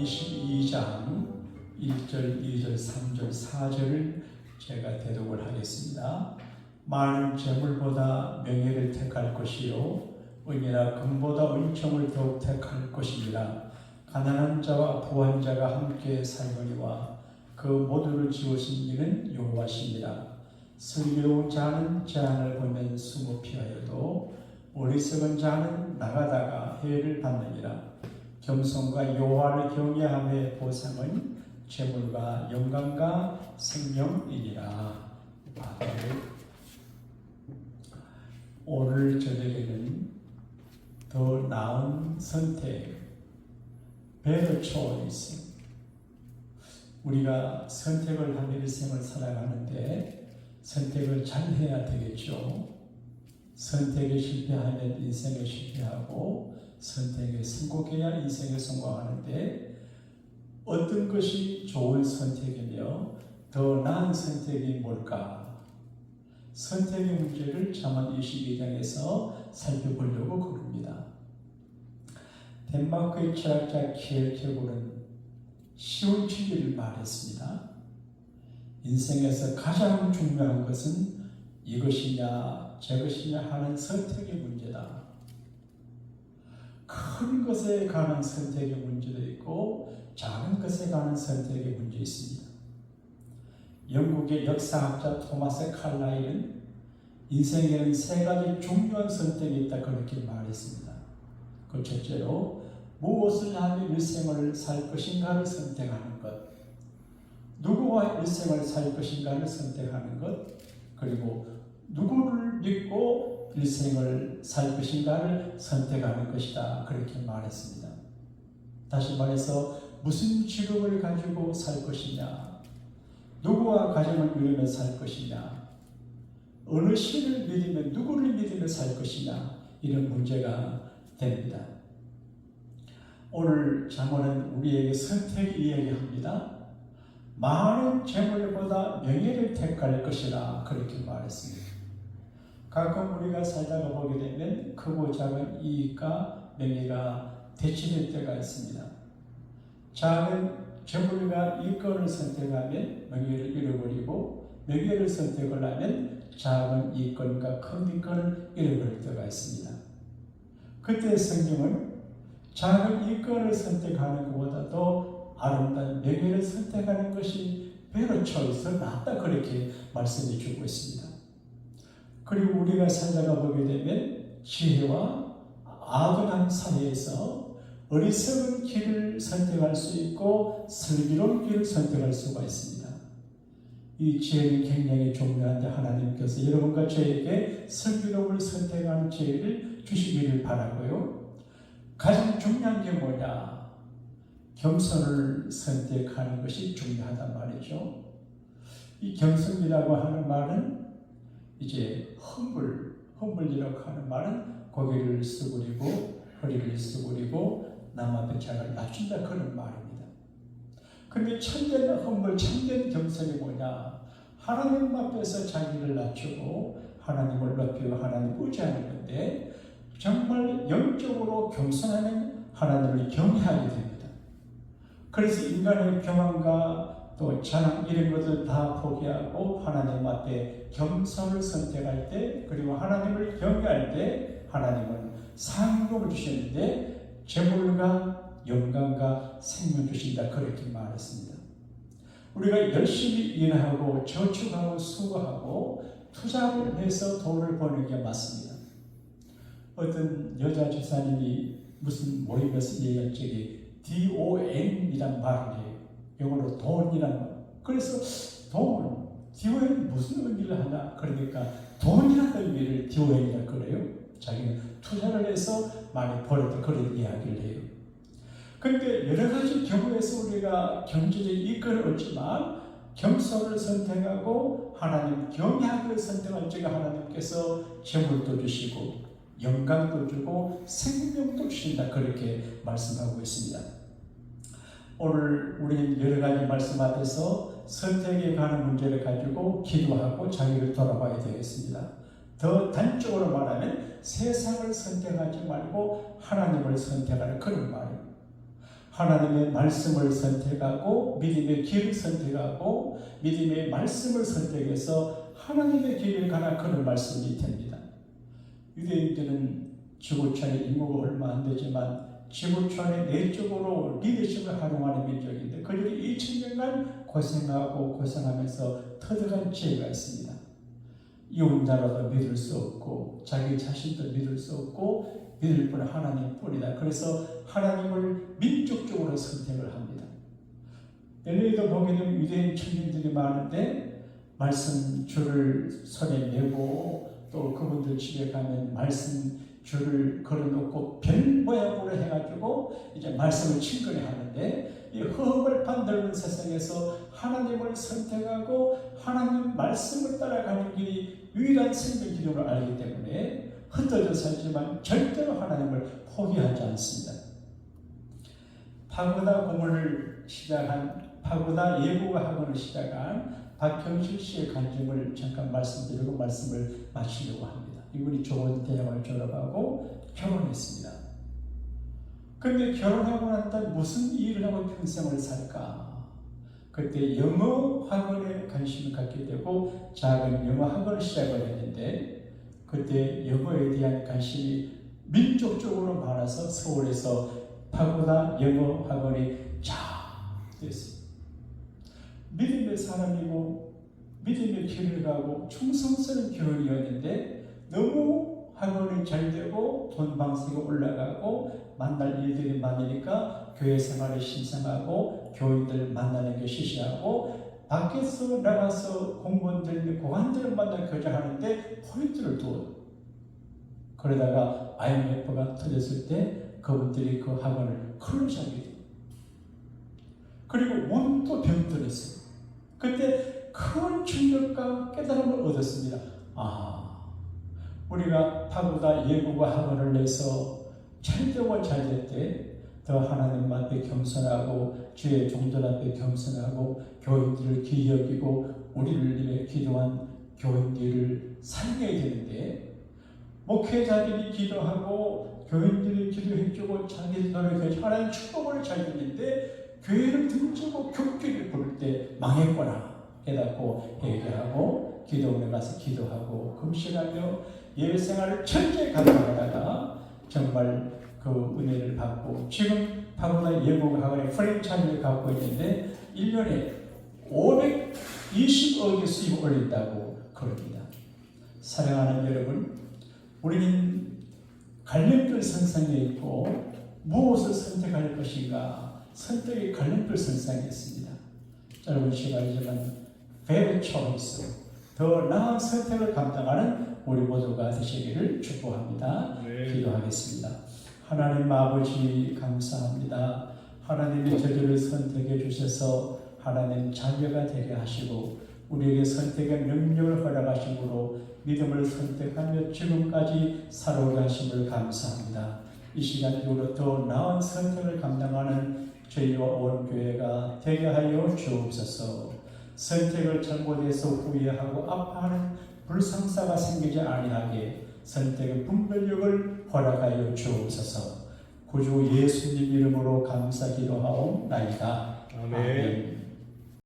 22장 1절, 2절, 3절, 4절을 제가 대독을 하겠습니다. 많은 재물보다 명예를 택할 것이요 은이나 금보다 은총을 더욱 택할 것이니라. 가난한 자와 부한 자가 함께 살거니와 그 모두를 지으신 이는 여호와시니라. 슬기로운 자는 재앙을 보면 숨어 피하여도 어리석은 자는 나가다가 해를 받느니라. 겸손과 여호와를 경외함의 보상은 재물과 영광과 생명이니라. 오늘 저녁에는 더 나은 선택, better choice. 우리가 선택을 하며 일생을 살아가는데 선택을 잘 해야 되겠죠. 선택에 실패하면 인생에 실패하고 선택에 성공해야 인생에 성공하는데 어떤 것이 좋은 선택이며 더 나은 선택이 뭘까? 선택의 문제를 잠언 22장에서 살펴보려고 그럽니다. 덴마크의 철학자 키엘케고르는 쉬운 진리를 말했습니다. 인생에서 가장 중요한 것은 이것이냐 저것이냐 하는 선택의 문제다. 큰 것에 관한 선택의 문제도 있고 작은 것에 관한 선택의 문제 있습니다. 영국의 역사학자 토마스 칼라일은 인생에는 세 가지 중요한 선택이 있다 그렇게 말했습니다. 그 첫째로 무엇을 하며 일생을 살 것인가를 선택하는 것, 누구와 일생을 살 것인가를 선택하는 것, 그리고 누구를 믿고 일생을 살 것인가를 선택하는 것이다 그렇게 말했습니다. 다시 말해서 무슨 직업을 가지고 살 것이냐, 누구와 가정을 이루며 살 것이냐, 어느 신을 믿으며 누구를 믿으며 살 것이냐, 이런 문제가 됩니다. 오늘 잠언은 우리에게 선택 이야기합니다. 많은 재물보다 명예를 택할 것이라 그렇게 말했습니다. 가끔 우리가 살다가 보게 되면 크고 작은 이익과 명예가 대치될 때가 있습니다. 작은 재물과 이권을 선택하면 명예를 잃어버리고 명예를 선택을 하면 작은 이권과 큰 이권을 잃어버릴 때가 있습니다. 그때 성경은 작은 이권을 선택하는 것보다도 아름다운 명예를 선택하는 것이 better choice, 낫다 그렇게 말씀해 주고 있습니다. 그리고 우리가 살다가 보게 되면 지혜와 아둔한 사회에서 어리석은 길을 선택할 수 있고 슬기로운 길을 선택할 수가 있습니다. 이 지혜는 굉장히 중요한데 하나님께서 여러분과 저에게 슬기로움을 선택하는 지혜를 주시기를 바라고요. 가장 중요한 게 뭐냐? 겸손을 선택하는 것이 중요하단 말이죠. 이 겸손이라고 하는 말은 이제 humble 하는 말은 고개를 수그리고 허리를 수그리고 남 앞에 자기를 낮춘다 그런 말입니다. 그런데 참된 humble, 참된 겸손이 뭐냐? 하나님 앞에서 자기를 낮추고 하나님을 높이고 하나님을 의지하는 건데 정말 영적으로 겸손하면 하나님을 경외하게 됩니다. 그래서 인간의 교만과 또 자랑 이런 것을 다 포기하고 하나님 앞에 겸손을 선택할 때 그리고 하나님을 경외할 때 하나님은 상급을 주시는데 재물과 영광과 생명 주신다 그렇게 말했습니다. 우리가 열심히 일하고 저축하고 수고하고 투자를 해서 돈을 버는 게 맞습니다. 어떤 여자 집사님이 무슨 모임에서 얘기할 적에 DON이란 말을 해요. 영어로 돈이란 말. 그래서 돈, DON이 무슨 의미를 하나? 그러니까 돈이라는 의미를 DON이라 그래요. 자기는 투자를 해서 많이 벌었다 그런 이야기를 해요. 그런데 여러 가지 경우에서 우리가 경제적 이익을 얻지만 겸손을 선택하고 하나님 경외하기를 선택할 적에 하나님께서 재물도 주시고 영광도 주고 생명도 주신다 그렇게 말씀하고 있습니다. 오늘 우리는 여러 가지 말씀 앞에서 선택에 관한 문제를 가지고 기도하고 자기를 돌아봐야 되겠습니다. 더 단적으로 말하면 세상을 선택하지 말고 하나님을 선택하는 그런 말입니다. 하나님의 말씀을 선택하고 믿음의 길을 선택하고 믿음의 말씀을 선택해서 하나님의 길을 가나 그런 말씀이 됩니다. 유대인들은 지구촌에 인구가 얼마 안 되지만 지구촌의 내적으로 리더십을 활용하는 민족인데 그들이 2000년간 고생하고 고생하면서 터득한 지혜가 있습니다. 이웃나라도 믿을 수 없고 자기 자신도 믿을 수 없고 믿을 분은 하나님뿐이다. 그래서 하나님을 민족적으로 선택을 합니다. LA도 보게 되면 유대인 청년들이 많은데 말씀 줄을 손에 메고 또 그분들 집에 가면 말씀 줄을 걸어놓고 별 모양으로 해가지고 이제 말씀을 친근히 하는데 이 허허벌판 넓은 세상에서 하나님을 선택하고 하나님 말씀을 따라가는 길이 유일한 생명 기름을 알기 때문에 흩어져 살지만 절대로 하나님을 포기하지 않습니다. 파고다 공원을 시작한 파고다 예고가 학원을 시작한 박형실 씨의 간증을 잠깐 말씀드리고 말씀을 마치려고 합니다. 이분이 좋은 대학을 졸업하고 결혼했습니다. 그런데 결혼하고 난 다음에 무슨 일을 하고 평생을 살까? 그때 영어 학원에 관심을 갖게 되고 작은 영어 학원을 시작을 했는데 그때 영어에 대한 관심이 민족적으로 많아서 서울에서 파고다 영어 학원이 쫙 됐습니다. 믿음의 사람이고 믿음의 길을 가고 충성스러운 교회였는데 너무 학원이 잘 되고 돈 방식이 올라가고 만날 일들이 많으니까 교회 생활이 신성하고 교인들 만나는 게 시시하고 밖에서 나가서 공무원들, 고관들을 만나 교제하는데 포인트를 두어요. 그러다가 IMF가 터졌을 때 그분들이 그 학원을 클로즈하게 돼요. 그리고 몸도 병들었어요. 그때 큰 충격과 깨달음을 얻었습니다. 우리가 파고다 예고가 학원을 내서 잘되고 잘될 때 더 하나님 앞에 겸손하고 주의 종들 앞에 겸손하고 교인들을 귀히 여기고 우리를 위해 기도한 교인들을 살려야 되는데 목회자들이 기도하고 교인들이 기도해주고 자기 노력해 하나님 축복을 잘 주는데 교회를 등지고 격기를 부를 때 망했구나 깨닫고 회개하고 기도원에 가서 기도하고 금식하며 예배생활을 철저히 감당하다가 정말 그 은혜를 받고 지금 파고다 예고학원에 프랜차이즈를 갖고 있는데 1년에 520억의 수입을 올린다고 그럽니다. 사랑하는 여러분, 우리는 갈림길 선상에 있고 무엇을 선택할 것인가 선택의 갈림길 선상에 있습니다. 짧은 시간이지만 very choice, 더 나은 선택을 감당하는 우리 모두가 되시기를 축복합니다. 기도하겠습니다. 하나님 아버지 감사합니다. 하나님이 저들을 선택해 주셔서 하나님 자녀가 되게 하시고 우리에게 선택의 능력을 허락하심으로 믿음을 선택하며 지금까지 살아오게 하심을 감사합니다. 이 시간 이후로 더 나은 선택을 감당하는 저희와 온 교회가 되게 하여 주옵소서. 선택을 잘못해서 후회하고 아파하는 불상사가 생기지 아니하게 선택의 분별력을 허락하여 주옵소서. 구주 예수님 이름으로 감사 기도하옵나이다. 아멘.